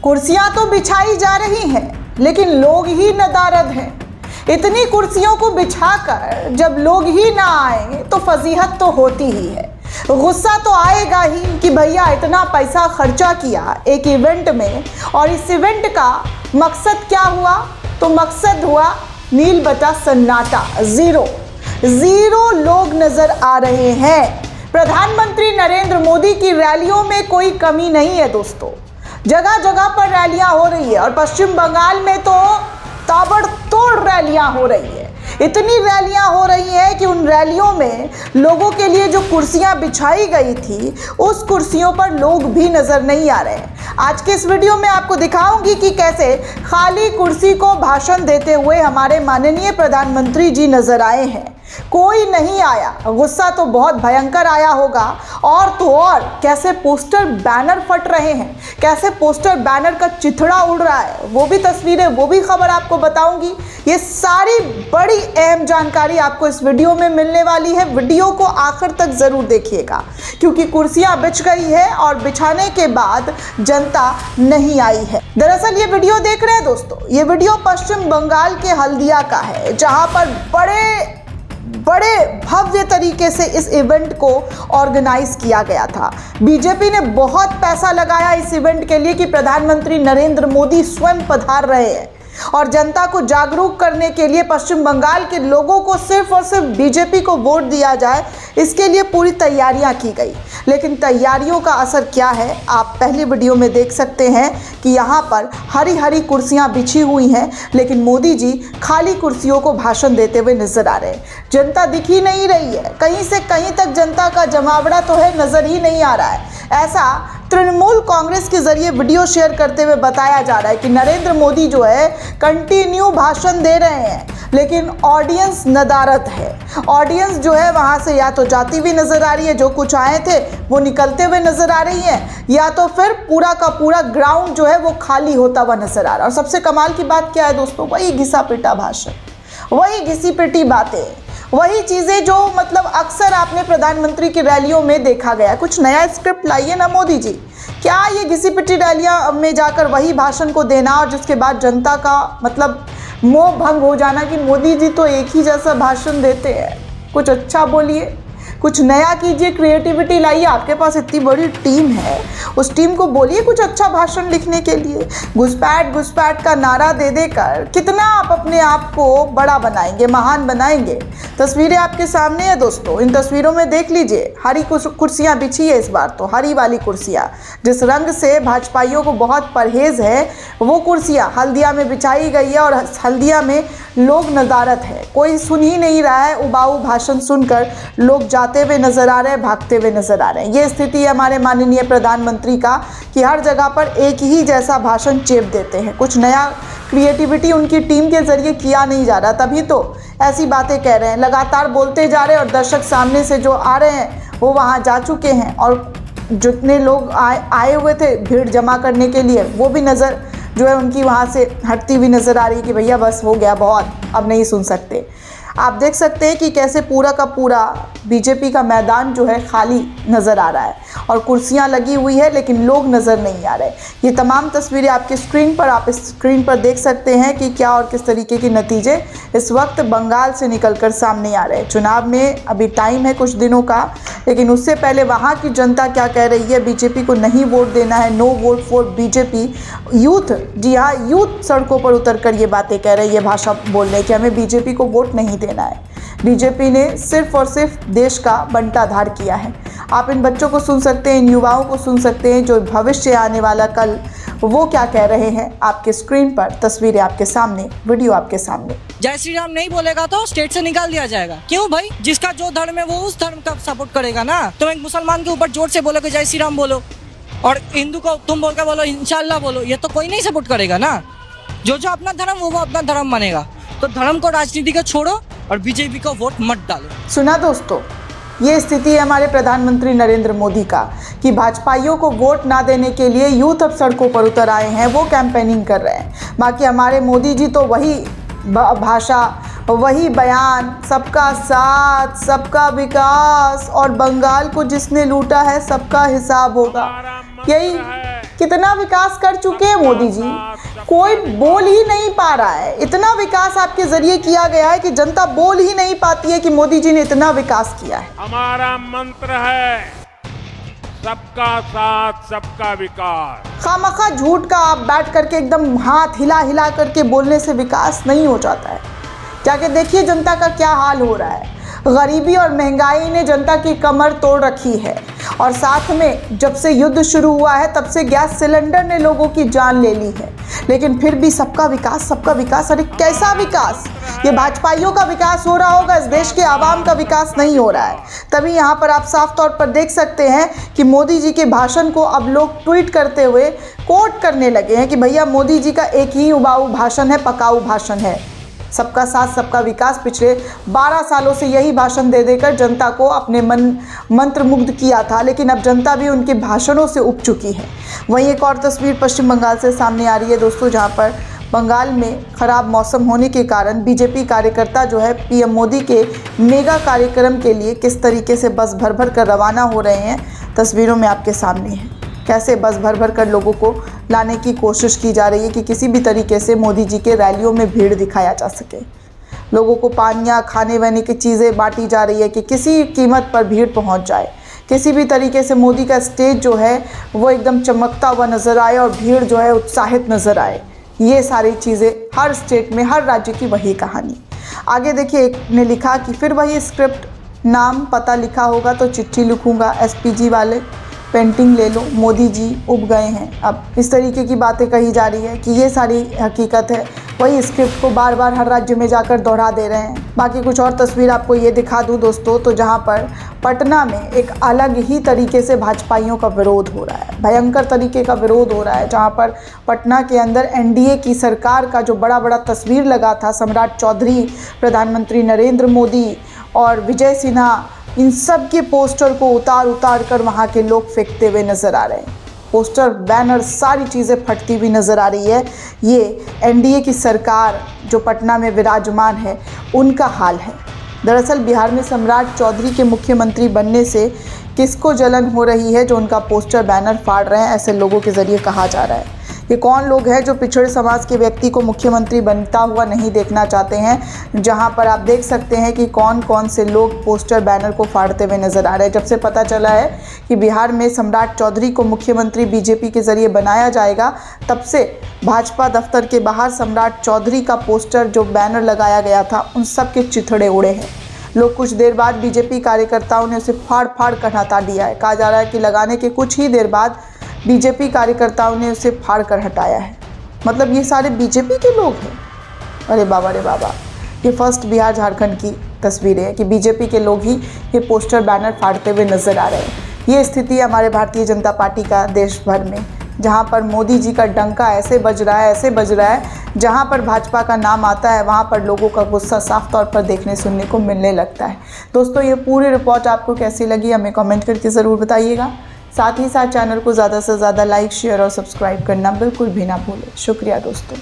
कुर्सियां तो बिछाई जा रही हैं, लेकिन लोग ही नदारद हैं। इतनी कुर्सियों को बिछाकर जब लोग ही ना आए तो फजीहत तो होती ही है। गुस्सा तो आएगा ही कि भैया इतना पैसा खर्चा किया एक इवेंट में, और इस इवेंट का मकसद क्या हुआ? तो मकसद हुआ नील बटा सन्नाटा, जीरो लोग नजर आ रहे हैं। प्रधानमंत्री नरेंद्र मोदी की रैलियों में कोई कमी नहीं है दोस्तों, जगह जगह पर रैलियां हो रही है और पश्चिम बंगाल में तो ताबड़तोड़ रैलियां हो रही है। इतनी रैलियां हो रही हैं कि उन रैलियों में लोगों के लिए जो कुर्सियां बिछाई गई थी उस कुर्सियों पर लोग भी नजर नहीं आ रहे हैं। आज के इस वीडियो में आपको दिखाऊंगी कि कैसे खाली कुर्सी को भाषण देते हुए हमारे माननीय प्रधानमंत्री जी नजर आए हैं। कोई नहीं आया, गुस्सा तो बहुत भयंकर आया होगा। और तो और कैसे पोस्टर बैनर फट रहे हैं, कैसे पोस्टर बैनर का चिथड़ा उड़ रहा है, वो भी तस्वीरें, वो भी खबर आपको बताऊंगी। ये सारी बड़ी अहम जानकारी आपको इस वीडियो में मिलने वाली है। वीडियो को आखिर तक जरूर देखिएगा, क्योंकि कुर्सियां बिछ गई है और बिछाने के बाद जनता नहीं आई है। दरअसल ये वीडियो देख रहे हैं दोस्तों, ये वीडियो पश्चिम बंगाल के हल्दिया का है, जहां पर बड़े भव्य तरीके से इस इवेंट को ऑर्गेनाइज किया गया था। बीजेपी ने बहुत पैसा लगाया इस इवेंट के लिए कि प्रधानमंत्री नरेंद्र मोदी स्वयं पधार रहे हैं, और जनता को जागरूक करने के लिए पश्चिम बंगाल के लोगों को सिर्फ और सिर्फ बीजेपी को वोट दिया जाए, इसके लिए पूरी तैयारियां की गई। लेकिन तैयारियों का असर क्या है आप पहली वीडियो में देख सकते हैं कि यहाँ पर हरी हरी कुर्सियां बिछी हुई हैं, लेकिन मोदी जी खाली कुर्सियों को भाषण देते हुए नजर आ रहे हैं। जनता दिख ही नहीं रही है, कहीं से कहीं तक जनता का जमावड़ा तो है, नजर ही नहीं आ रहा है। ऐसा तृणमूल कांग्रेस के जरिए वीडियो शेयर करते हुए बताया जा रहा है कि नरेंद्र मोदी जो है कंटिन्यू भाषण दे रहे हैं, लेकिन ऑडियंस नदारद है। ऑडियंस जो है वहां से या तो जाती हुई नजर आ रही है, जो कुछ आए थे वो निकलते हुए नजर आ रही है, या तो फिर पूरा का पूरा ग्राउंड जो है वो खाली होता हुआ नजर आ रहा है। और सबसे कमाल की बात क्या है दोस्तों, वही घिसा पिटा भाषण, वही घिसी पिटी बातें, वही चीज़ें जो मतलब अक्सर आपने प्रधानमंत्री की रैलियों में देखा गया। कुछ नया स्क्रिप्ट लाइए ना मोदी जी। क्या ये घिसी पिटी रैलियां में जाकर वही भाषण को देना और जिसके बाद जनता का मतलब मोह भंग हो जाना कि मोदी जी तो एक ही जैसा भाषण देते हैं, कुछ अच्छा बोलिए, कुछ नया कीजिए, क्रिएटिविटी लाइए। आपके पास इतनी बड़ी टीम है, उस टीम को बोलिए कुछ अच्छा भाषण लिखने के लिए। घुसपैठ का नारा दे देकर कितना आप अपने आप को बड़ा बनाएंगे, महान बनाएंगे। तस्वीरें आपके सामने है दोस्तों, इन तस्वीरों में देख लीजिए, हरी कुर्सियां बिछी है इस बार तो, हरी वाली कुर्सियां, जिस रंग से भाजपाइयों को बहुत परहेज है वो कुर्सियां हल्दिया में बिछाई गई है, और हल्दिया में लोग नदारत है। कोई सुन ही नहीं रहा है, उबाऊ भाषण सुनकर लोग जाते हुए नजर आ रहे हैं, भागते हुए नजर आ रहे हैं। ये स्थिति है हमारे माननीय प्रधानमंत्री का कि हर जगह पर एक ही जैसा भाषण चेप देते हैं, कुछ नया क्रिएटिविटी उनकी टीम के जरिए किया नहीं जा रहा, तभी तो ऐसी बातें कह रहे हैं। लगातार बोलते जा रहे हैं और दर्शक सामने से जो आ रहे हैं वो वहाँ जा चुके हैं, और जितने लोग आए हुए थे भीड़ जमा करने के लिए वो भी नज़र जो है उनकी वहाँ से हटती हुई नज़र आ रही है कि भैया बस हो गया, बहुत, अब नहीं सुन सकते। आप देख सकते हैं कि कैसे पूरा का पूरा बीजेपी का मैदान जो है खाली नज़र आ रहा है और कुर्सियां लगी हुई है, लेकिन लोग नज़र नहीं आ रहे। ये तमाम तस्वीरें आपकी स्क्रीन पर, आप इस स्क्रीन पर देख सकते हैं कि क्या और किस तरीके के नतीजे इस वक्त बंगाल से निकलकर सामने आ रहे हैं। चुनाव में अभी टाइम है कुछ दिनों का, लेकिन उससे पहले वहाँ की जनता क्या कह रही है, बीजेपी को नहीं वोट देना है, no vote for BJP. Youth, जी हाँ, यूथ सड़कों पर उतर कर ये बातें कह रही है, भाषा बोल रहे हैं कि हमें बीजेपी को वोट नहीं देना है। बीजेपी ने सिर्फ और सिर्फ देश का बंटाधार किया है। आप इन बच्चों को सुन सकते हैं, इन युवाओं को सुन सकते हैं, जो भविष्य आने वाला कल वो क्या कह रहे हैं। आपके स्क्रीन पर तस्वीरें आपके सामने, वीडियो आपके सामने। जय श्री राम नहीं बोलेगा तो स्टेट से निकाल दिया जाएगा। क्यों भाई? जिसका जो धर्म है वो उस धर्म का सपोर्ट करेगा ना। तुम एक मुसलमान के ऊपर जोर से बोलो कि जय श्री राम बोलो, और हिंदू को तुम बोल के बोलो इंशाल्लाह बोलो, ये तो कोई नहीं सपोर्ट करेगा ना। जो अपना धर्म वो अपना धर्म मानेगा। तो धर्म को, राजनीति को छोड़ो और बीजेपी को वोट मत डालो। सुना दोस्तों, ये स्थिति है हमारे प्रधानमंत्री नरेंद्र मोदी का कि भाजपाइयों को वोट ना देने के लिए यूथ अब सड़कों पर उतर आए हैं, वो कैंपेनिंग कर रहे हैं। बाकी हमारे मोदी जी तो वही भाषा, वही बयान, सबका साथ, सबका विकास, और बंगाल को जिसने लूटा है सबका हिसाब होगा। यही कितना विकास कर चुके हैं मोदी जी, कोई बोल ही नहीं पा रहा है। इतना विकास आपके जरिए किया गया है कि जनता बोल ही नहीं पाती है कि मोदी जी ने इतना विकास किया है। हमारा मंत्र है सबका साथ सबका विकास। खामखा झूठ का आप बैठ करके एकदम हाथ हिला हिला करके बोलने से विकास नहीं हो जाता है। जाके देखिए जनता का क्या हाल हो रहा है। गरीबी और महंगाई ने जनता की कमर तोड़ रखी है और साथ में जब से युद्ध शुरू हुआ है तब से गैस सिलेंडर ने लोगों की जान ले ली है। लेकिन फिर भी सबका विकास, अरे कैसा विकास? ये भाजपाइयों का विकास हो रहा होगा, इस देश के आवाम का विकास नहीं हो रहा है। तभी यहाँ पर आप साफ तौर पर देख सकते हैं कि मोदी जी के भाषण को अब लोग ट्वीट करते हुए कोट करने लगे हैं कि भैया मोदी जी का एक ही उबाऊ भाषण है, पकाऊ भाषण है। सबका साथ सबका विकास, पिछले 12 सालों से यही भाषण दे देकर जनता को अपने मंत्रमुग्ध किया था, लेकिन अब जनता भी उनके भाषणों से उब चुकी है। वहीं एक और तस्वीर पश्चिम बंगाल से सामने आ रही है दोस्तों, जहां पर बंगाल में खराब मौसम होने के कारण बीजेपी कार्यकर्ता जो है पीएम मोदी के मेगा कार्यक्रम के लिए किस तरीके से बस भर भर कर रवाना हो रहे हैं, तस्वीरों में आपके सामने है। कैसे बस भर भर कर लोगों को लाने की कोशिश की जा रही है कि किसी भी तरीके से मोदी जी के रैलियों में भीड़ दिखाया जा सके। लोगों को पानियाँ, खाने वाने की चीज़ें बांटी जा रही है कि किसी कीमत पर भीड़ पहुंच जाए, किसी भी तरीके से मोदी का स्टेज जो है वो एकदम चमकता हुआ नज़र आए और भीड़ जो है उत्साहित नज़र आए। ये सारी चीज़ें हर स्टेट में, हर राज्य की वही कहानी। आगे देखिए, एक ने लिखा कि फिर वही स्क्रिप्ट, नाम पता लिखा होगा तो चिट्ठी लिखूँगा, एसपीजी वाले पेंटिंग ले लो, मोदी जी उब गए हैं। अब इस तरीके की बातें कही जा रही है कि ये सारी हकीकत है। वही स्क्रिप्ट को बार बार हर राज्य में जाकर दोहरा दे रहे हैं। बाकी कुछ और तस्वीर आपको ये दिखा दूं दोस्तों, तो जहां पर पटना में एक अलग ही तरीके से भाजपाइयों का विरोध हो रहा है, भयंकर तरीके का विरोध हो रहा है। जहां पर पटना के अंदर एनडीए की सरकार का जो बड़ा बड़ा तस्वीर लगा था, सम्राट चौधरी, प्रधानमंत्री नरेंद्र मोदी और विजय सिन्हा, इन सब के पोस्टर को उतार कर वहाँ के लोग फेंकते हुए नज़र आ रहे हैं। पोस्टर, बैनर, सारी चीज़ें फटती हुई नज़र आ रही है। ये एनडीए की सरकार जो पटना में विराजमान है उनका हाल है। दरअसल बिहार में सम्राट चौधरी के मुख्यमंत्री बनने से किसको जलन हो रही है जो उनका पोस्टर बैनर फाड़ रहे हैं, ऐसे लोगों के ज़रिए कहा जा रहा है। ये कौन लोग हैं जो पिछड़े समाज के व्यक्ति को मुख्यमंत्री बनता हुआ नहीं देखना चाहते हैं, जहां पर आप देख सकते हैं कि कौन कौन से लोग पोस्टर बैनर को फाड़ते हुए नजर आ रहे हैं। जब से पता चला है कि बिहार में सम्राट चौधरी को मुख्यमंत्री बीजेपी के जरिए बनाया जाएगा, तब से भाजपा दफ्तर के बाहर सम्राट चौधरी का पोस्टर जो बैनर लगाया गया था उन सब के चिथड़े उड़े हैं। लोग कुछ देर बाद बीजेपी कार्यकर्ताओं ने उसे फाड़ कर हटा दिया है। कहा जा रहा है कि लगाने के कुछ ही देर बाद बीजेपी कार्यकर्ताओं ने उसे फाड़ कर हटाया है। मतलब ये सारे बीजेपी के लोग हैं। अरे बाबा रे बाबा, ये फर्स्ट बिहार झारखंड की तस्वीरें हैं कि बीजेपी के लोग ही ये पोस्टर बैनर फाड़ते हुए नजर आ रहे हैं। ये स्थिति है हमारे भारतीय जनता पार्टी का देश भर में, जहाँ पर मोदी जी का डंका ऐसे बज रहा है, जहाँ पर भाजपा का नाम आता है वहाँ पर लोगों का गुस्सा साफ तौर पर देखने सुनने को मिलने लगता है। दोस्तों, ये पूरी रिपोर्ट आपको कैसी लगी हमें कमेंट करके ज़रूर बताइएगा। साथ ही साथ चैनल को ज़्यादा से ज़्यादा लाइक, शेयर और सब्सक्राइब करना बिल्कुल भी ना भूलें। शुक्रिया दोस्तों।